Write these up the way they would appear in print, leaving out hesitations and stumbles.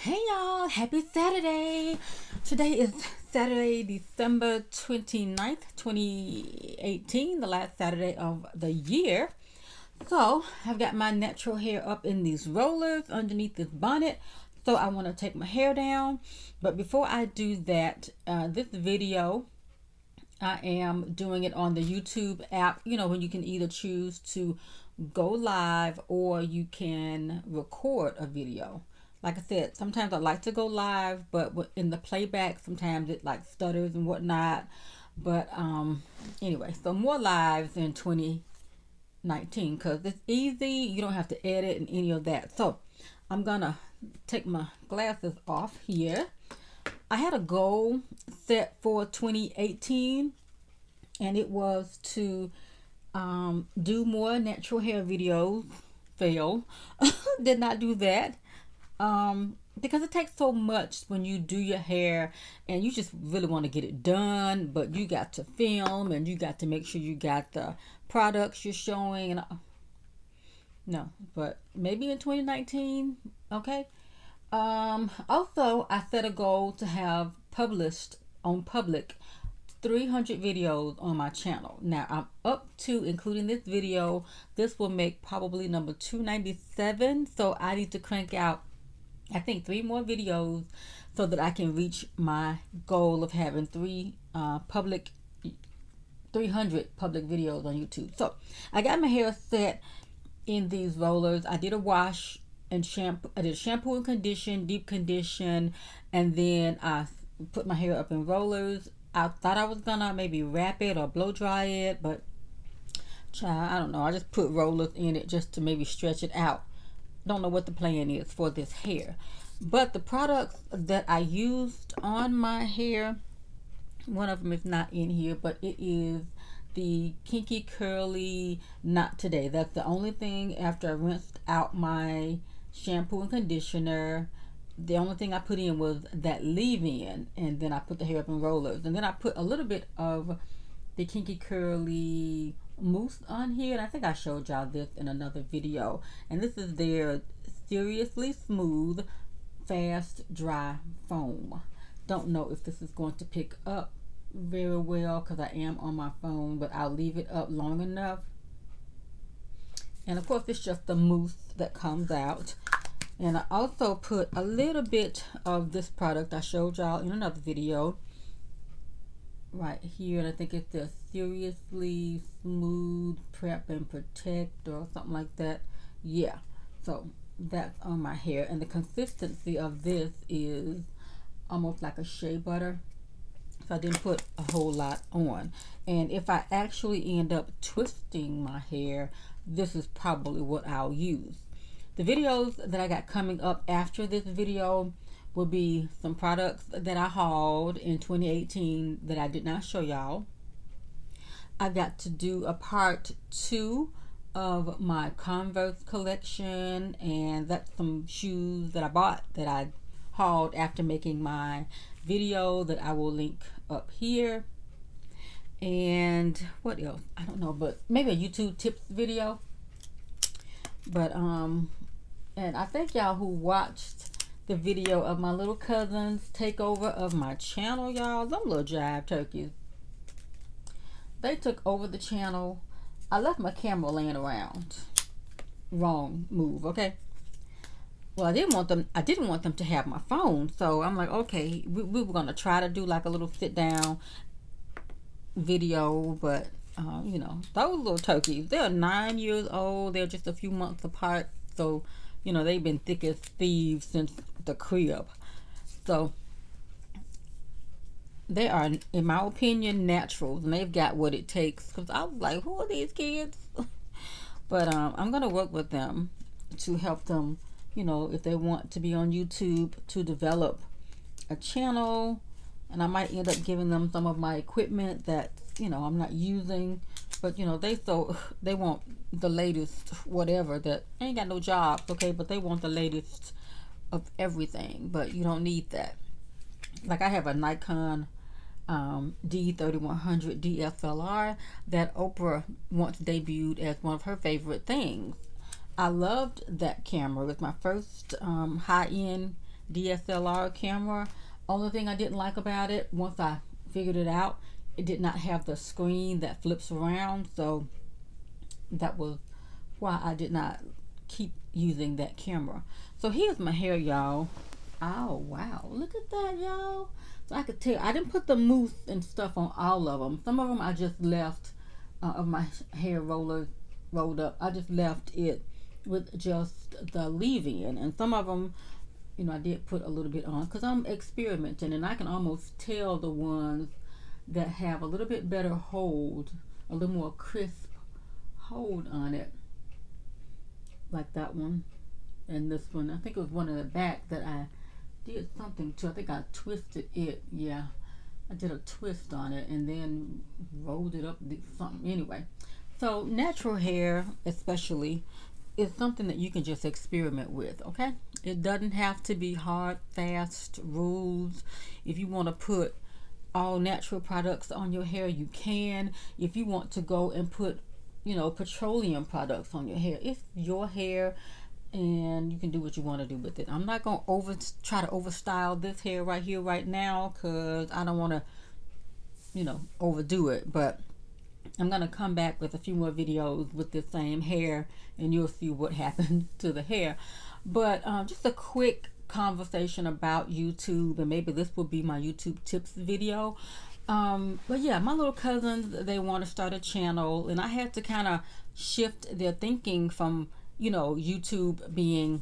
Hey y'all, happy Saturday. Today is Saturday, December 29th, 2018, the last Saturday of the year. So I've got my natural hair up in these rollers underneath this bonnet. So I want to take my hair down. But before I do that, this video, I am doing it on the YouTube app, when you can either choose to go live or you can record a video. Like I said, sometimes I like to go live, but in the playback, sometimes it like stutters and whatnot. But anyway, so more lives in 2019 because it's easy. You don't have to edit and any of that. So I'm gonna take my glasses off here. I had a goal set for 2018, and it was to do more natural hair videos. Fail. Did not do that. Because it takes so much when you do your hair and you just really want to get it done, but you got to film and you got to make sure you got the products you're showing. And no, but maybe in 2019. Okay. Also I set a goal to have published on public 300 videos on my channel. Now I'm up to, including this video, this will make probably number 297. So I need to crank out, I think, 3 more videos so that I can reach my goal of having 300 public videos on YouTube. So I got my hair set in these rollers. I did a wash and shampoo. I did shampoo and condition, deep condition, and then I put my hair up in rollers. I thought I was gonna maybe wrap it or blow dry it, but child, I don't know. I just put rollers in it just to maybe stretch it out. Don't know what the plan is for this hair. But the products that I used on my hair, one of them is not in here, but it is the Kinky Curly Not Today. That's the only thing after I rinsed out my shampoo and conditioner. The only thing I put in was that leave-in, and then I put the hair up in rollers, and then I put a little bit of the Kinky Curly mousse on here, and I think I showed y'all this in another video. And this is their Seriously Smooth Fast Dry Foam. Don't know if this is going to pick up very well because I am on my phone, but I'll leave it up long enough. And of course it's just the mousse that comes out. And I also put a little bit of this product I showed y'all in another video right here, and I think it's the Seriously Smooth Prep and Protect or something like that. Yeah, so that's on my hair, and the consistency of this is almost like a shea butter, so I didn't put a whole lot on. And if I actually end up twisting my hair, this is probably what I'll use. The videos that I got coming up after this video will be some products that I hauled in 2018 that I did not show y'all. I've got to do a part 2 of my Converse collection, and that's some shoes that I bought that I hauled after making my video that I will link up here. And what else? I don't know, but maybe a YouTube tips video. But and I thank y'all who watched the video of my little cousin's takeover of my channel, y'all. Them little jive turkeys, they took over the channel. I left my camera laying around. Wrong move, okay? Well, I didn't want them to have my phone, so I'm like, okay, we were gonna try to do like a little sit down video, but those little turkeys, they're 9 years old. They're just a few months apart, so they've been thick as thieves since the crib. So they are, in my opinion, naturals, and they've got what it takes. Because I was like, who are these kids? But I'm gonna work with them to help them, if they want to be on YouTube, to develop a channel. And I might end up giving them some of my equipment that I'm not using, but they want the latest whatever. That ain't got no jobs, okay, but they want the latest of everything. But you don't need that. Like I have a Nikon D3100 DSLR that Oprah once debuted as one of her favorite things. I loved that camera. It was my first high-end DSLR camera. Only thing I didn't like about it, once I figured it out, it did not have the screen that flips around. So that was why I did not keep using that camera. So here's my hair, y'all. Oh wow, look at that, y'all. So I could tell I didn't put the mousse and stuff on all of them. Some of them I just left of my hair roller rolled up. I just left it with just the leave-in, and some of them, I did put a little bit on because I'm experimenting, and I can almost tell the ones that have a little bit better hold, a little more crisp hold on it, like that one and this one. I think it was one in the back that I did something to. I think I twisted it. Yeah, I did a twist on it and then rolled it up, did something. Anyway, so natural hair especially is something that you can just experiment with, okay? It doesn't have to be hard, fast rules. If you want to put all natural products on your hair, you can. If you want to go and put, petroleum products on your hair, it's your hair, and you can do what you want to do with it. I'm not going to try to overstyle this hair right here right now because I don't want to, overdo it. But I'm going to come back with a few more videos with the same hair, and you'll see what happened to the hair. But just a quick conversation about YouTube, and maybe this will be my YouTube tips video. But yeah, my little cousins, they want to start a channel, and I had to kind of shift their thinking from, YouTube being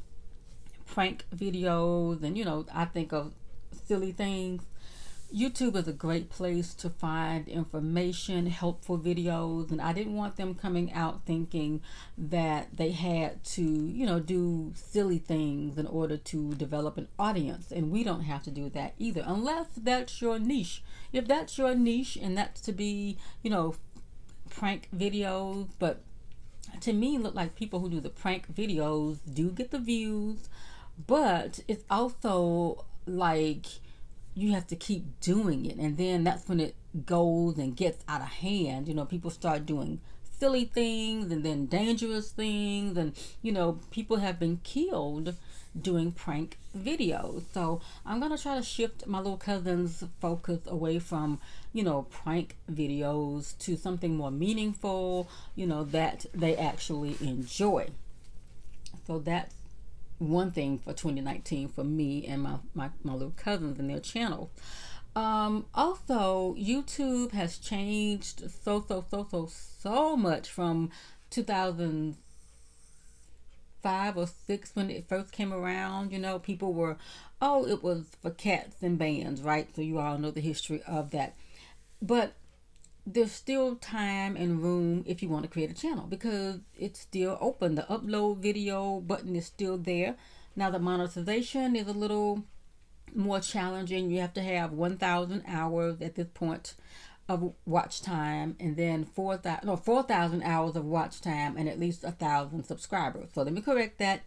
prank videos, and, I think of silly things. YouTube is a great place to find information, helpful videos, and I didn't want them coming out thinking that they had to, do silly things in order to develop an audience. And we don't have to do that either, unless that's your niche. If that's your niche and that's to be, prank videos, but to me, look like people who do the prank videos do get the views, but it's also like you have to keep doing it, and then that's when it goes and gets out of hand. People start doing silly things and then dangerous things, and people have been killed doing prank videos. So I'm gonna try to shift my little cousin's focus away from prank videos to something more meaningful, that they actually enjoy. So that's one thing for 2019 for me and my little cousins and their channels. Also, YouTube has changed so much from 2005 or 6 when it first came around. People were, it was for cats and bands, right? So you all know the history of that. But there's still time and room if you want to create a channel, because it's still open. The upload video button is still there. Now the monetization is a little more challenging. You have to have 1,000 hours at this point of watch time, and then 4,000 hours of watch time and at least 1,000 subscribers. So let me correct that.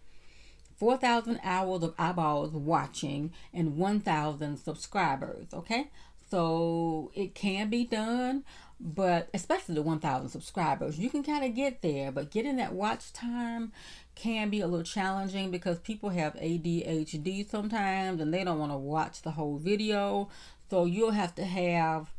4,000 hours of eyeballs watching and 1,000 subscribers. Okay, so it can be done, but especially the 1,000 subscribers, you can kind of get there, but getting that watch time can be a little challenging because people have ADHD sometimes and they don't want to watch the whole video. So you'll have to have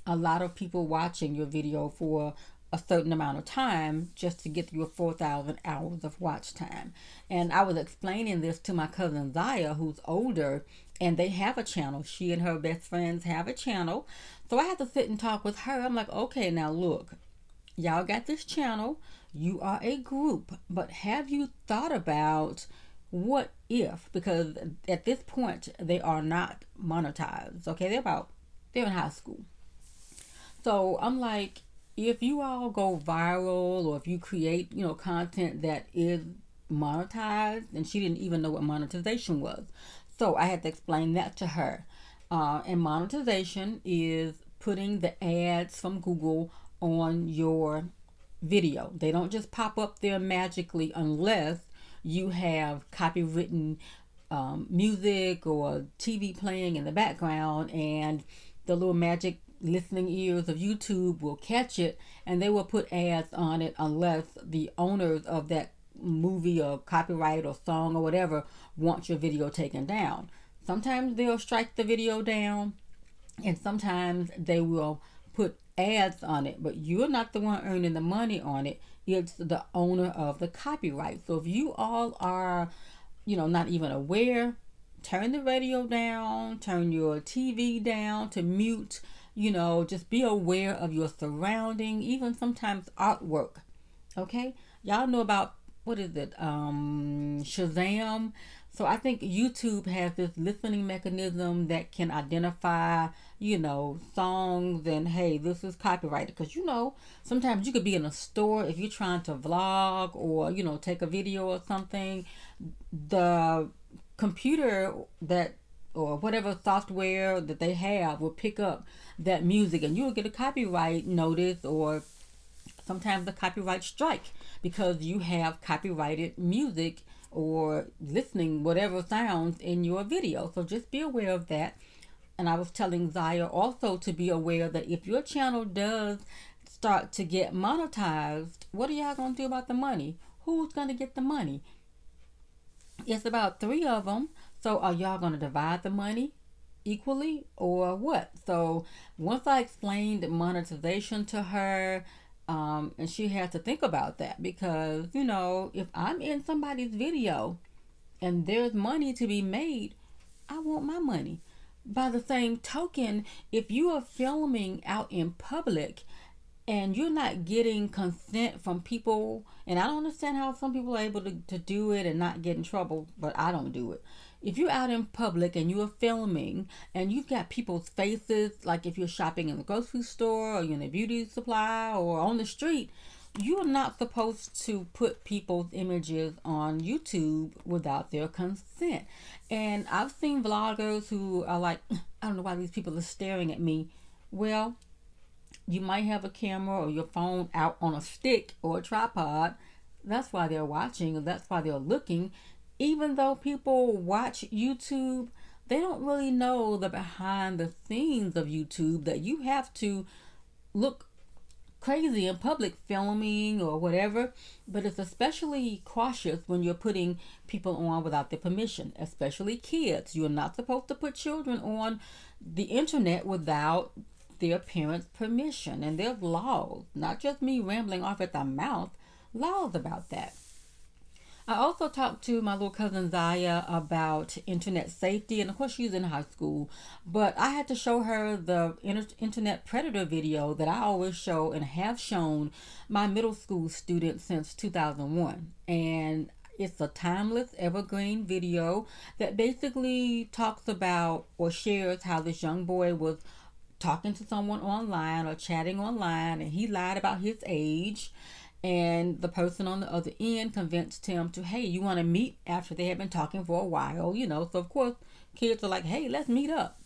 a lot of people watching your video for a certain amount of time just to get your 4,000 hours of watch time. And I was explaining this to my cousin Zaya, who's older, and they have a channel. She and her best friends have a channel. So I had to sit and talk with her. I'm like, okay, now look, y'all got this channel. You are a group, but have you thought about what if? Because at this point, they are not monetized. Okay, they're in high school. So I'm like, if you all go viral, or if you create, content that is monetized, and she didn't even know what monetization was. So I had to explain that to her. And monetization is putting the ads from Google on your video. They don't just pop up there magically unless you have copywritten music or TV playing in the background, and the little magic listening ears of YouTube will catch it, and they will put ads on it unless the owners of that movie or copyright or song or whatever wants your video taken down. Sometimes they'll strike the video down, and sometimes they will put ads on it, but you're not the one earning the money on it. It's the owner of the copyright. So if you all are, not even aware, turn the radio down, turn your TV down to mute. Just be aware of your surrounding, even sometimes artwork. Okay, y'all know about, what is it, Shazam. So I think YouTube has this listening mechanism that can identify, songs, and hey, this is copyrighted. Because sometimes you could be in a store, if you're trying to vlog or take a video or something, the computer that, or whatever software that they have, will pick up that music, and you'll get a copyright notice, or sometimes a copyright strike, because you have copyrighted music or listening whatever sounds in your video. So just be aware of that. And I was telling Zaya also to be aware that if your channel does start to get monetized, what are y'all gonna do about the money? Who's gonna get the money? It's about 3 of them. So are y'all gonna divide the money equally or what? So once I explained monetization to her, and she had to think about that, because if I'm in somebody's video and there's money to be made, I want my money. By the same token, if you are filming out in public and you're not getting consent from people, and I don't understand how some people are able to do it and not get in trouble, but I don't do it. If you're out in public and you are filming and you've got people's faces, like if you're shopping in the grocery store or you're in a beauty supply or on the street, you're not supposed to put people's images on YouTube without their consent. And I've seen vloggers who are like, I don't know why these people are staring at me. Well, you might have a camera or your phone out on a stick or a tripod. That's why they're watching, that's why they're looking. Even though people watch YouTube, they don't really know the behind the scenes of YouTube, that you have to look crazy in public filming or whatever. But it's especially cautious when you're putting people on without their permission, especially kids. You're not supposed to put children on the internet without their parents' permission. And there's laws, not just me rambling off at the mouth, laws about that. I also talked to my little cousin Zaya about internet safety, and of course she's in high school, but I had to show her the internet predator video that I always show and have shown my middle school students since 2001. And it's a timeless evergreen video that basically talks about or shares how this young boy was talking to someone online or chatting online, and he lied about his age. And the person on the other end convinced him to, hey, you want to meet, after they had been talking for a while, So of course, kids are like, hey, let's meet up.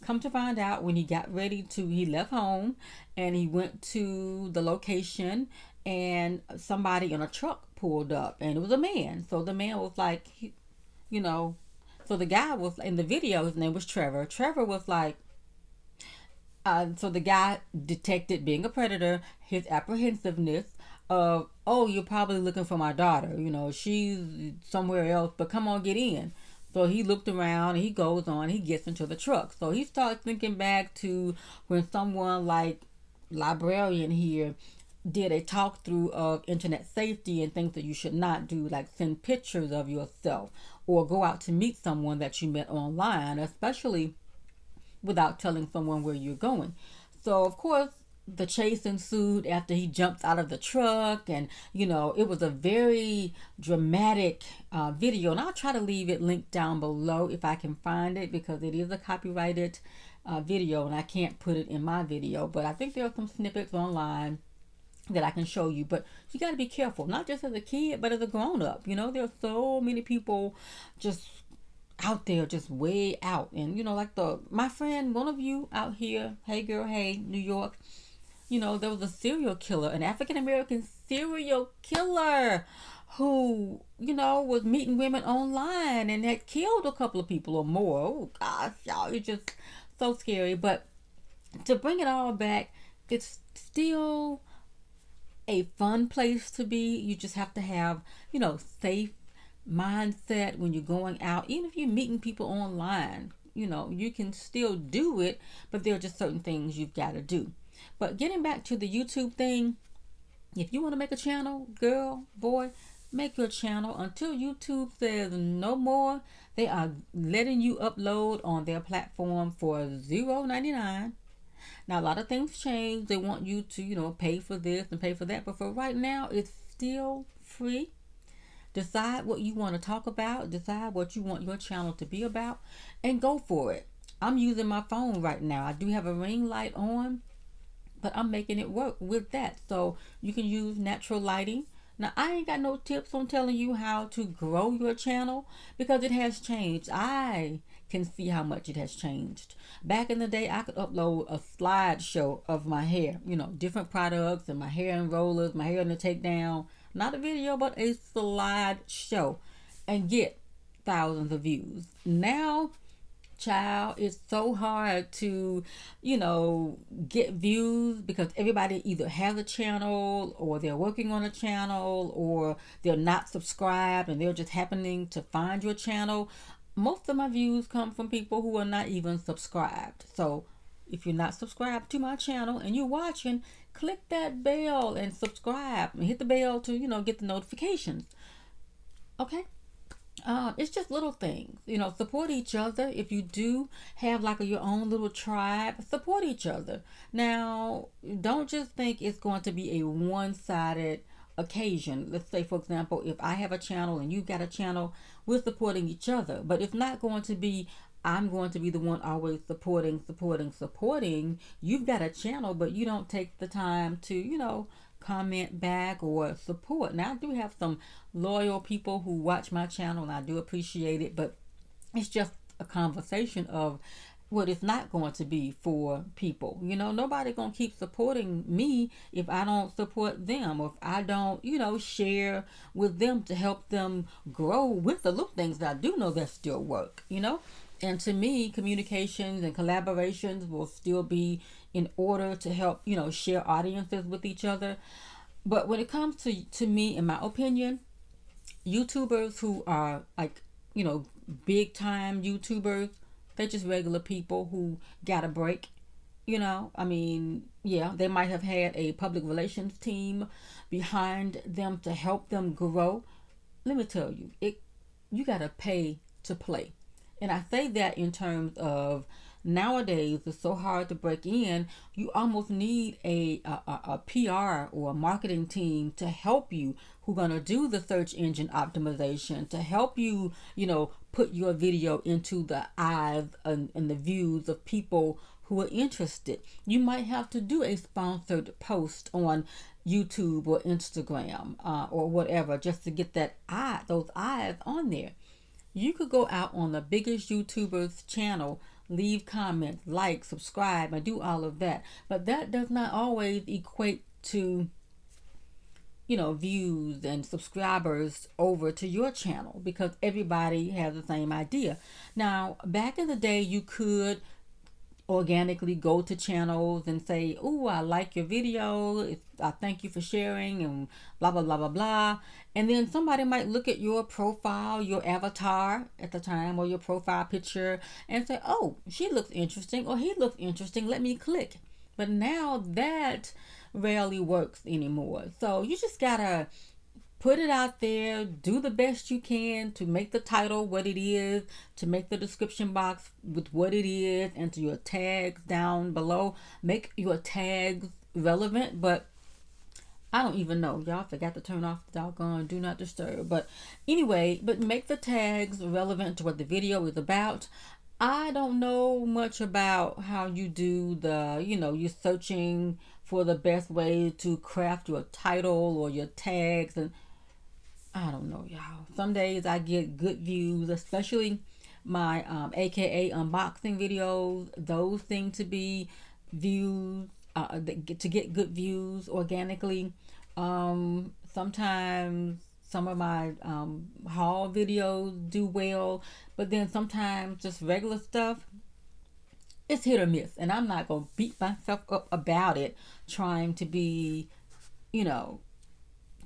Come to find out, when he got ready to, he left home and he went to the location, and somebody in a truck pulled up, and it was a man. So the man was like, so the guy was in the video, his name was Trevor. Trevor was like, so the guy detected, being a predator, his apprehensiveness of, oh, you're probably looking for my daughter. She's somewhere else, but come on, get in. So he looked around and he goes on, he gets into the truck. So he starts thinking back to when someone like Librarian here did a talk through of internet safety and things that you should not do, like send pictures of yourself or go out to meet someone that you met online, especially without telling someone where you're going. So of course the chase ensued after he jumps out of the truck, and it was a very dramatic video, and I'll try to leave it linked down below if I can find it, because it is a copyrighted video and I can't put it in my video. But I think there are some snippets online that I can show you. But you got to be careful, not just as a kid but as a grown-up. There's so many people just out there, just way out. And like my friend, one of you out here, hey girl, hey, New York, there was a serial killer, an African-American serial killer who, was meeting women online and had killed a couple of people or more. Oh gosh, y'all, it's just so scary. But to bring it all back, it's still a fun place to be. You just have to have, safe mindset when you're going out. Even if you're meeting people online, you can still do it, but there are just certain things you've got to do. But getting back to the YouTube thing, if you want to make a channel, girl, boy, make your channel until YouTube says no more. They are letting you upload on their platform for $0.99. Now a lot of things change. They want you to, pay for this and pay for that. But for right now, it's still free. Decide what you want to talk about. Decide what you want your channel to be about, and go for it. I'm using my phone right now. I do have a ring light on, but I'm making it work with that. So you can use natural lighting. Now, I ain't got no tips on telling you how to grow your channel because it has changed. I can see how much it has changed. Back in the day, I could upload a slideshow of my hair, different products and my hair in rollers, my hair in the takedown. Not a video, but a slideshow, and get thousands of views. Now, child, it's so hard to get views because everybody either has a channel or they're working on a channel or they're not subscribed and they're just happening to find your channel. Most of my views come from people who are not even subscribed. So if you're not subscribed to my channel and you're watching, click that bell and subscribe and hit the bell to get the notifications. Okay. It's just little things, support each other. If you do have like your own little tribe, support each other. Now, don't just think it's going to be a one-sided occasion. Let's say, for example, if I have a channel and you've got a channel, we're supporting each other. But it's not going to be, I'm going to be the one always supporting. You've got a channel, but you don't take the time to, comment back or support. Now, I do have some loyal people who watch my channel and I do appreciate it, but it's just a conversation of what it's not going to be for people. Nobody gonna keep supporting me if I don't support them, or if I don't, share with them to help them grow with the little things that I do know that still work. And to me, communications and collaborations will still be in order to help, share audiences with each other. But when it comes to me, in my opinion, YouTubers who are like, big time YouTubers, they're just regular people who got a break. Yeah, they might have had a public relations team behind them to help them grow. Let me tell you, you got to pay to play. And I say that in terms of nowadays it's so hard to break in. You almost need a PR or a marketing team to help you, who are going to do the search engine optimization, to help you, put your video into the eyes and the views of people who are interested. You might have to do a sponsored post on YouTube or Instagram or whatever, just to get those eyes on there. You could go out on the biggest YouTuber's channel, leave comments, like, subscribe, and do all of that. But that does not always equate to, views and subscribers over to your channel, because everybody has the same idea. Now, back in the day, you could organically go to channels and say, "Oh, I like your video. I thank you for sharing," and blah blah blah blah blah. And then somebody might look at your profile, your avatar at the time, or your profile picture, and say, "Oh, she looks interesting," or "He looks interesting. Let me click." But now that rarely works anymore. So you just gotta put it out there, do the best you can to make the title what it is, to make the description box with what it is, and to your tags down below. Make your tags relevant. But I don't even know. Y'all forgot to turn off the doggone do not disturb. But anyway, but make the tags relevant to what the video is about. I don't know much about how you do you're searching for the best way to craft your title or your tags, and I don't know, y'all. Some days I get good views, especially my AKA unboxing videos. Those seem to be views, to get good views organically. Sometimes some of my haul videos do well, but then sometimes just regular stuff, it's hit or miss. And I'm not going to beat myself up about it, trying to be you know,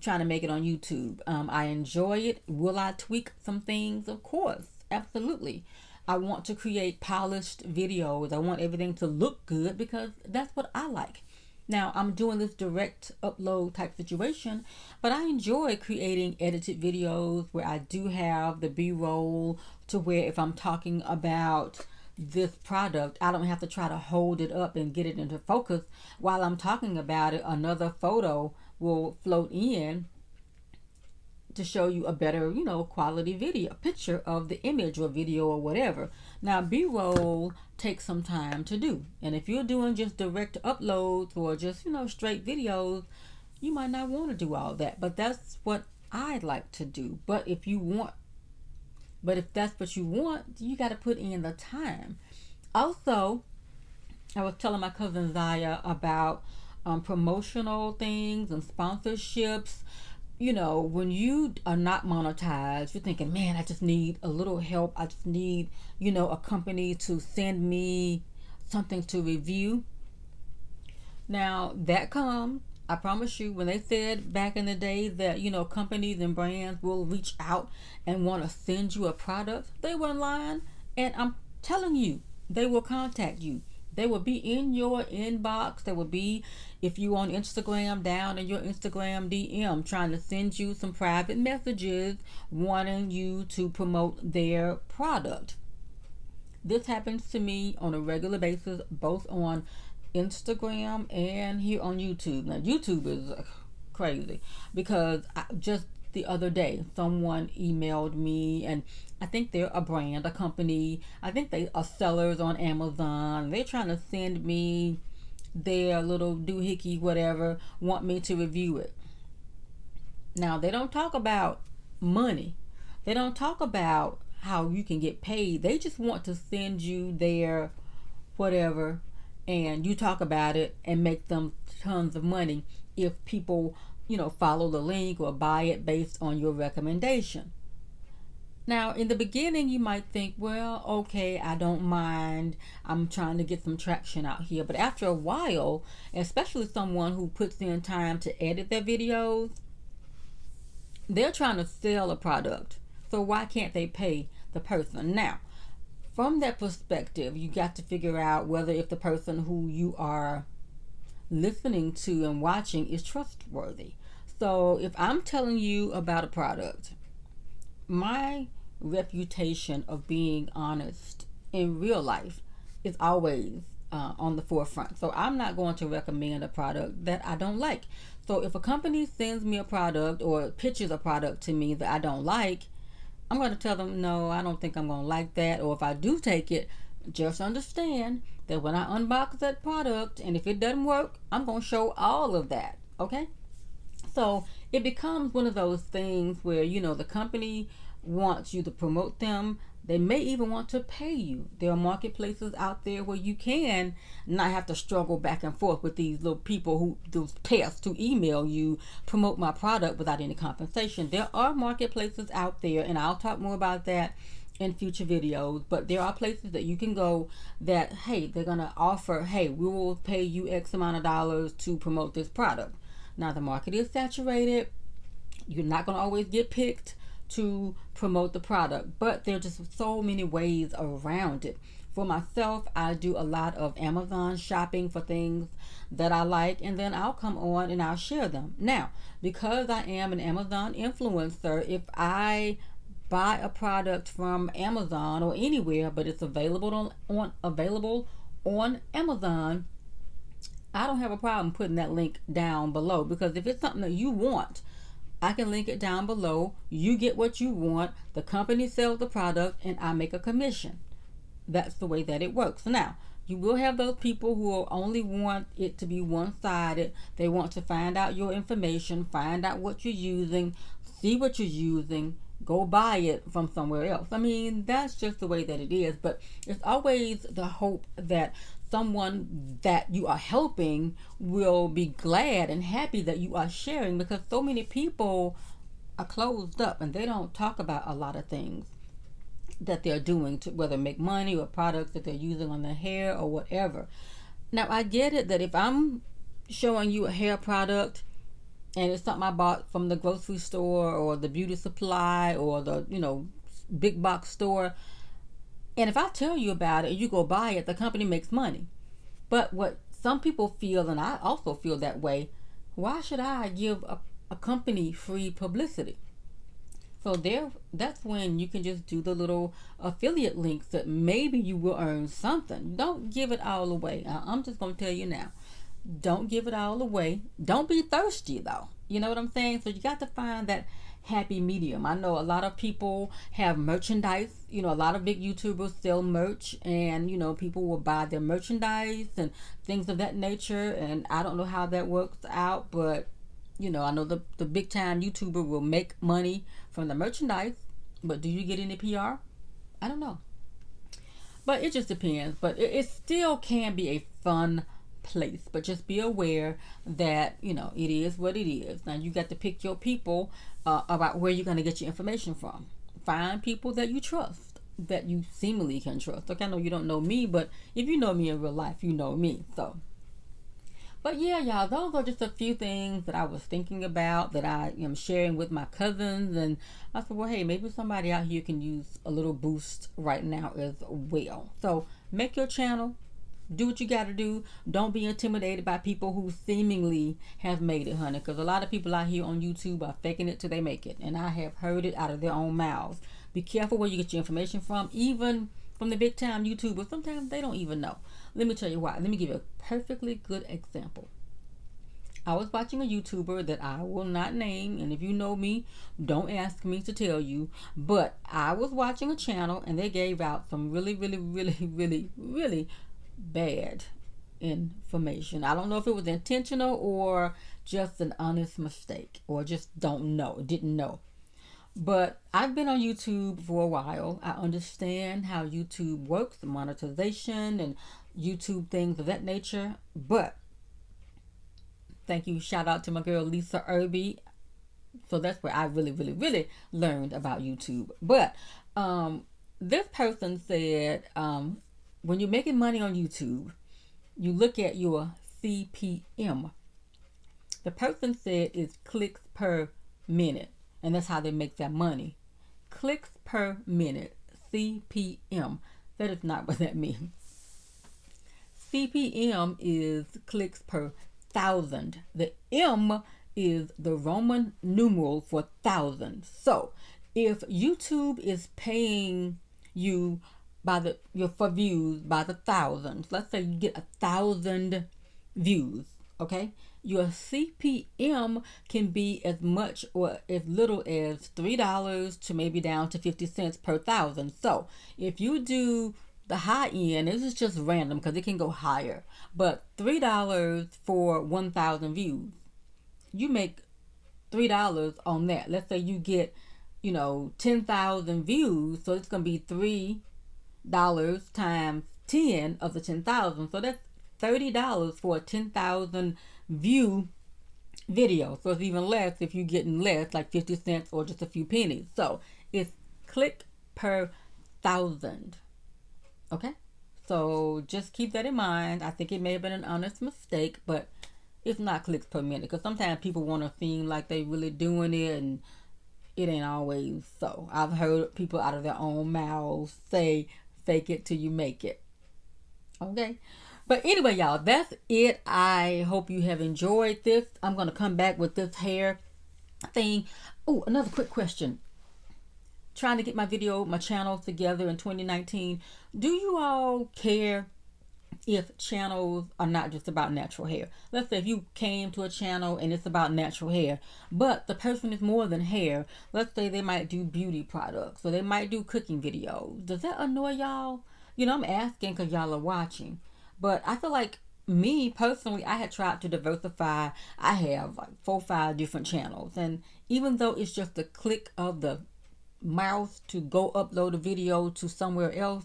trying to make it on YouTube. I enjoy it. Will I tweak some things? Of course, absolutely. I want to create polished videos. I want everything to look good because that's what I like. Now, I'm doing this direct upload type situation, but I enjoy creating edited videos where I do have the B-roll, to where if I'm talking about this product, I don't have to try to hold it up and get it into focus while I'm talking about it. Another photo will float in to show you a better, quality video, picture of the image or video or whatever. Now, B-roll takes some time to do. And if you're doing just direct uploads or just, straight videos, you might not want to do all that. But that's what I like to do. But if that's what you want, you got to put in the time. Also, I was telling my cousin Zaya about promotional things and sponsorships. When you are not monetized, you're thinking, man, I just need a little help. I just need, a company to send me something to review. Now, that comes, I promise you, when they said back in the day that, companies and brands will reach out and want to send you a product, they weren't lying. And I'm telling you, they will contact you. They will be in your inbox. They will be, if you on Instagram, down in your Instagram DM, trying to send you some private messages wanting you to promote their product. This happens to me on a regular basis, both on Instagram and here on YouTube. Now, YouTube is crazy because just the other day someone emailed me, and I think they're a brand, a company. I think they are sellers on Amazon. They're trying to send me their little doohickey, whatever, want me to review it. Now, they don't talk about money. They don't talk about how you can get paid. They just want to send you their whatever, and you talk about it and make them tons of money if people follow the link or buy it based on your recommendation. Now, in the beginning, you might think, well, okay, I don't mind. I'm trying to get some traction out here. But after a while, especially someone who puts in time to edit their videos, they're trying to sell a product. So why can't they pay the person? Now, from that perspective, you got to figure out whether if the person who you are listening to and watching is trustworthy. So if I'm telling you about a product, my reputation of being honest in real life is always on the forefront. So I'm not going to recommend a product that I don't like. So if a company sends me a product or pitches a product to me that I don't like, I'm going to tell them, no, I don't think I'm going to like that. Or if I do take it, just understand that when I unbox that product, and if it doesn't work, I'm going to show all of that. Okay? So it becomes one of those things where, the company wants you to promote them. They may even want to pay you. There are marketplaces out there where you can not have to struggle back and forth with these little people those pests who email you, promote my product without any compensation. There are marketplaces out there, and I'll talk more about that in future videos, but there are places that you can go that, hey, they're going to offer, hey, we will pay you X amount of dollars to promote this product. Now, the market is saturated. You're not going to always get picked to promote the product, but there are just so many ways around it. For myself, I do a lot of Amazon shopping for things that I like, and then I'll come on and I'll share them. Now, because I am an Amazon influencer, if I buy a product from Amazon or anywhere, but it's available on Amazon, I don't have a problem putting that link down below, because if it's something that you want, I can link it down below. You get what you want. The company sells the product, and I make a commission. That's the way that it works. Now, you will have those people who will only want it to be one-sided. They want to find out your information, find out what you're using, see what you're using, go buy it from somewhere else. I mean, that's just the way that it is. But it's always the hope that someone that you are helping will be glad and happy that you are sharing, because so many people are closed up and they don't talk about a lot of things that they're doing to whether make money or products that they're using on their hair or whatever. Now, I get it that if I'm showing you a hair product, and it's something I bought from the grocery store or the beauty supply or the, big box store. And if I tell you about it and you go buy it, the company makes money. But what some people feel, and I also feel that way, why should I give a company free publicity? So that's when you can just do the little affiliate links that maybe you will earn something. Don't give it all away. I'm just gonna tell you now. Don't give it all away. Don't be thirsty though. You know what I'm saying? So you got to find that happy medium. I know a lot of people have merchandise. A lot of big YouTubers sell merch, and people will buy their merchandise and things of that nature. And I don't know how that works out, but I know the big time YouTuber will make money from the merchandise, but do you get any PR? I don't know. But it just depends. But it still can be a fun place. But just be aware that, it is what it is. Now you got to pick your people about where you're going to get your information from. Find people that you trust, that you seemingly can trust. Okay, I know you don't know me, but if you know me in real life, you know me. So, but yeah, y'all, those are just a few things that I was thinking about that I am sharing with my cousins. And I said, well, hey, maybe somebody out here can use a little boost right now as well. So make your channel. Do what you got to do. Don't be intimidated by people who seemingly have made it, honey. Because a lot of people out here on YouTube are faking it till they make it. And I have heard it out of their own mouths. Be careful where you get your information from. Even from the big time YouTubers, sometimes they don't even know. Let me tell you why. Let me give you a perfectly good example. I was watching a YouTuber that I will not name, and if you know me, don't ask me to tell you. But I was watching a channel, and they gave out some really, really, really, really, really bad information. I don't know if it was intentional or just an honest mistake, or just didn't know. But I've been on YouTube for a while. I understand how YouTube works, the monetization and YouTube things of that nature. But thank you, shout out to my girl Lisa Irby. So that's where I really, really, really learned about YouTube. But this person said, when you're making money on YouTube, you look at your CPM. The person said it's clicks per minute, and that's how they make their money. Clicks per minute, CPM. That is not what that means. CPM is clicks per thousand. The M is the Roman numeral for thousand. So if YouTube is paying you for views by the thousands, let's say you get 1,000 views, okay, your CPM can be as much or as little as $3 to maybe down to 50 cents per thousand. So if you do the high end, this is just random because it can go higher, but $3 for 1,000 views, you make $3 on that. Let's say you get 10,000 views, so it's gonna be $3 times 10 of the 10,000, so that's $30 for a 10,000 view video. So it's even less if you're getting less, like 50 cents or just a few pennies. So it's click per thousand. Okay, so just keep that in mind. I think it may have been an honest mistake, but it's not clicks per minute, because sometimes people want to seem like they really doing it, and it ain't always so. I've heard people out of their own mouths say fake it till you make it. Okay, but anyway, y'all, that's it. I hope you have enjoyed this. I'm gonna come back with this hair thing. Oh, another quick question. Trying to get my channel together in 2019. Do you all care if channels are not just about natural hair? Let's say if you came to a channel and it's about natural hair, but the person is more than hair. Let's say they might do beauty products, or they might do cooking videos. Does that annoy y'all? I'm asking because y'all are watching. But I feel like, me personally, I had tried to diversify. I have like 4 or 5 different channels, and even though it's just a click of the mouse to go upload a video to somewhere else,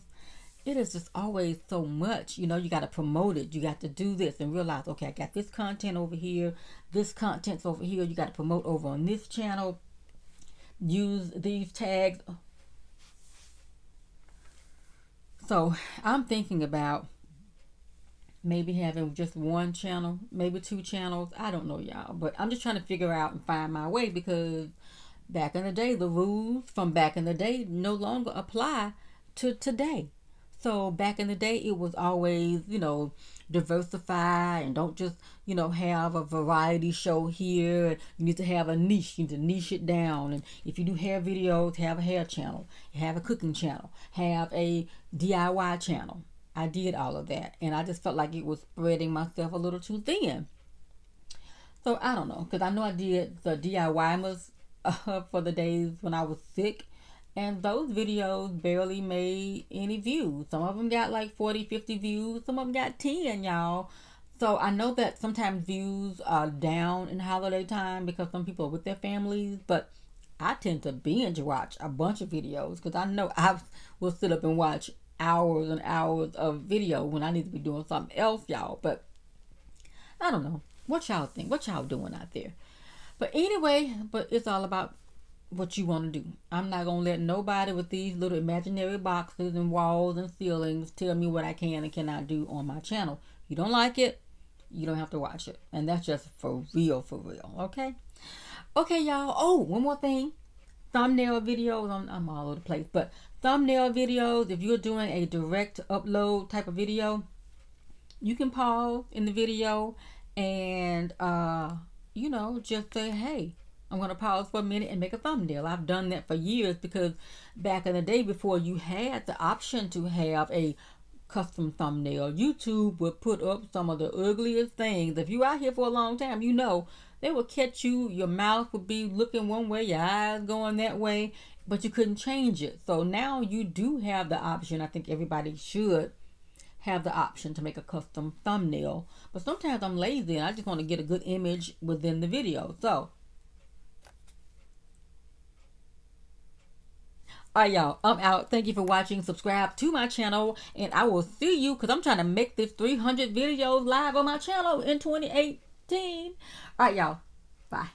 it is just always so much. You got to promote it. You got to do this and realize, okay, I got this content over here. This content's over here. You got to promote over on this channel. Use these tags. So I'm thinking about maybe having just one channel, maybe two channels. I don't know, y'all. But I'm just trying to figure out and find my way, because back in the day, the rules from back in the day no longer apply to today. So back in the day, it was always, diversify, and don't just, have a variety show here. You need to have a niche. You need to niche it down. And if you do hair videos, have a hair channel, have a cooking channel, have a DIY channel. I did all of that, and I just felt like it was spreading myself a little too thin. So I don't know, because I know I did the DIY for the days when I was sick, and those videos barely made any views. Some of them got like 40, 50 views. Some of them got 10, y'all. So I know that sometimes views are down in holiday time because some people are with their families, but I tend to binge watch a bunch of videos, because I know I will sit up and watch hours and hours of video when I need to be doing something else, y'all. But I don't know. What y'all think? What y'all doing out there? But anyway, it's all about what you want to do. I'm not going to let nobody with these little imaginary boxes and walls and ceilings tell me what I can and cannot do on my channel. You don't like it, you don't have to watch it. And that's just for real, okay? Okay, y'all. Oh, one more thing. Thumbnail videos, I'm all over the place, but thumbnail videos, if you're doing a direct upload type of video, you can pause in the video and just say, hey, I'm going to pause for a minute and make a thumbnail. I've done that for years, because back in the day, before you had the option to have a custom thumbnail, YouTube would put up some of the ugliest things. If you out here for a long time, they will catch you. Your mouth would be looking one way, your eyes going that way, but you couldn't change it. So now you do have the option. I think everybody should have the option to make a custom thumbnail. But sometimes I'm lazy and I just want to get a good image within the video. So, alright, y'all, I'm out. Thank you for watching. Subscribe to my channel, and I will see you, because I'm trying to make this 300 videos live on my channel in 2018. Alright, y'all. Bye.